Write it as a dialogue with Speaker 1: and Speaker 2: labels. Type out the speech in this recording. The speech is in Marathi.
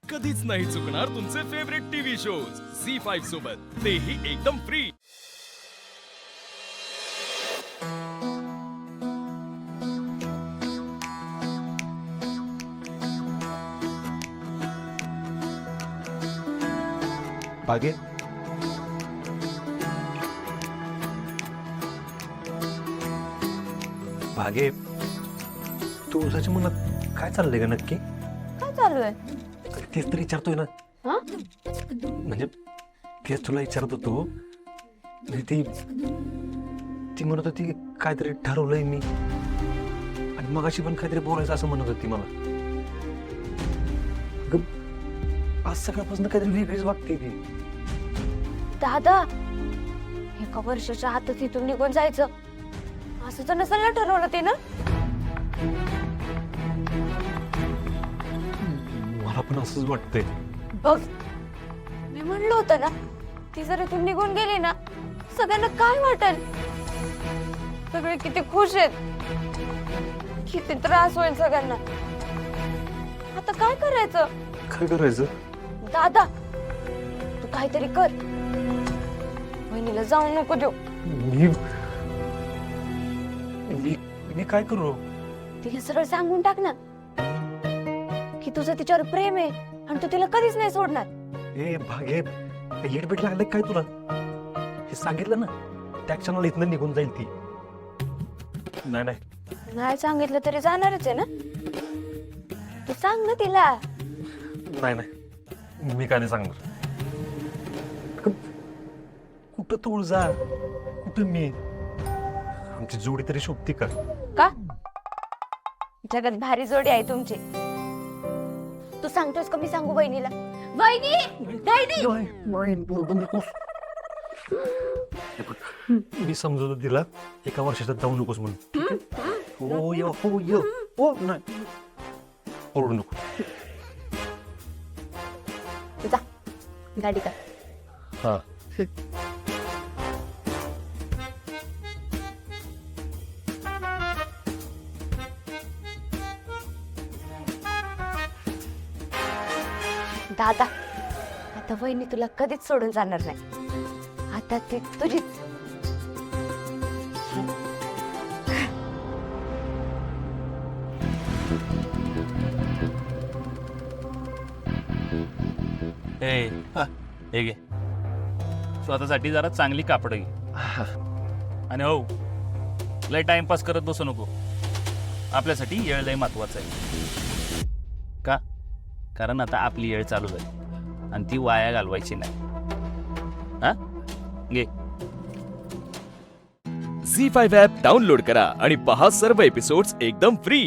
Speaker 1: कधीच नाही चुकणार तुमचे फेवरेट टीव्ही शोज झी5 सोबत, तेही एकदम फ्री।
Speaker 2: बागे बागे तुळसाच्या मनात काय चाललंय का नक्की?
Speaker 3: काय चालू आहे?
Speaker 2: तेच तर विचारतोय ना,
Speaker 3: हा?
Speaker 2: म्हणजे तेच तुला विचारत होतो। म्हणजे ती म्हणत होती काहीतरी ठरवलंय मी, आणि मगाशी पण काहीतरी बोलायचं असं म्हणत होती मला। अगं, आज सकाळपासून काहीतरी वेगळीच वागते ती।
Speaker 3: दादा, एका वर्षाच्या आतच इथून निघून जायचं असं तर नसेल ना ठरवलं ते ना?
Speaker 2: मला पण असंच वाटतंय।
Speaker 3: बघ, मी म्हणलं होतं ना, ती जर इथून निघून गेली ना, सगळ्यांना काय वाटेल? सगळे किती खुश आहेत, किती त्रास होईल सगळ्यांना। आता काय करायचं?
Speaker 2: काय करायचं?
Speaker 3: दादा, तू काहीतरी कर, बहिणीला जाऊ नको देऊ।
Speaker 2: मी मी मी काय करू?
Speaker 3: तिला सरळ सांगून टाक ना की तुझं तिच्यावर प्रेम आहे आणि तू तिला कधीच नाही सोडणार।
Speaker 2: ए भागे, येडबीड लागलं काय तुला? हे सांगितलं ना, त्या क्षणाला इथनं निघून जाईल ती। नाही नाही
Speaker 3: नाही सांगितलं तरी जाणारच आहे ना? तू सांग ना तिला।
Speaker 2: नाही नाही, मी काय नाही सांगणार। कुठं तुळजा, कुठं मी? आमची जोडी तरी शोभती का?
Speaker 3: का? जगात भारी जोडी आहे तुमची। तू सांगतोस का मी सांगू बहिणीला? वहिनी,
Speaker 2: मी समजवतो तिला, एका वर्षात जाऊ नकोस म्हणून। हो य हो य हो नाही, ओरडू नको।
Speaker 3: जा गाडी कर।
Speaker 2: हा
Speaker 3: दादा, आता वहिनी तुला कधीच सोडून जाणार नाही। आता ती तुझीच।
Speaker 4: हे घे, स्वतःसाठी जरा चांगली कापड घे। आणि हो, लय टाइमपास करत बसू नको, आपल्यासाठी येळ लय महत्वाचा आहे। का? कारण आता आपली येळ चालू झाली आणि ती वाया घालवायची नाही। हा घे।
Speaker 1: झी5 ॲप डाउनलोड करा आणि पहा सर्व एपिसोड्स एकदम फ्री।